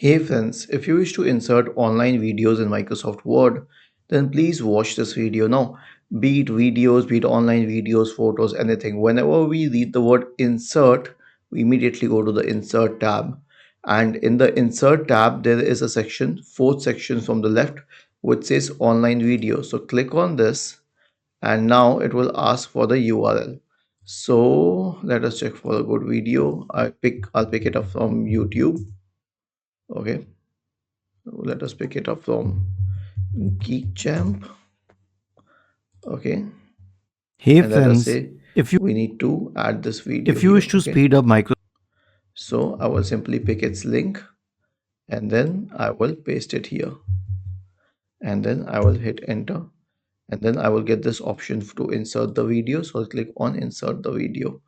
Hey friends, if you wish to insert online videos in Microsoft Word, then please watch this video now. Be it videos, be it online videos, photos, anything. Whenever we read the word insert, we immediately go to the insert tab. And in the insert tab, there is a section, fourth section from the left, which says online video. So click on this, and now it will ask for the URL. So let us check for a good video. I'll pick it up from YouTube. Okay. Let us pick it up from Geekchamp. Okay, Hey and let us friends, say if you we need to add this video if you here. wish to Okay, speed up Microsoft so I will simply pick its link and then I will paste it here, and then I will hit enter, and then I will get this option to insert the video. So I'll click on insert the video.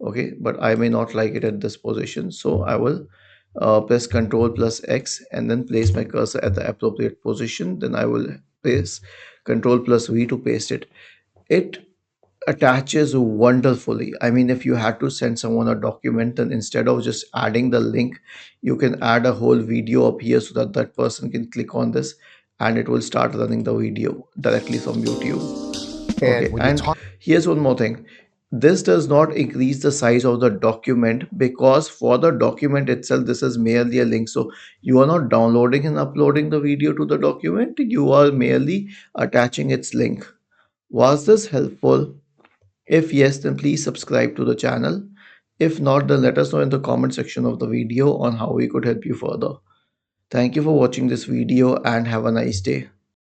Okay, but I may not like it at this position, so I will press Ctrl plus X and then place my cursor at the appropriate position. Then I will press Ctrl plus V to paste it. It attaches wonderfully. I mean, if you had to send someone a document, then instead of just adding the link, you can add a whole video up here so that that person can click on this and it will start running the video directly from YouTube. And Okay, when you're and talking here's one more thing. This does not increase the size of the document because for the document itself, this is merely a link. So you are not downloading and uploading the video to the document, you are merely attaching its link. Was this helpful? If yes, then please subscribe to the channel. If not, then let us know in the comment section of the video on how we could help you further. Thank you for watching this video and have a nice day.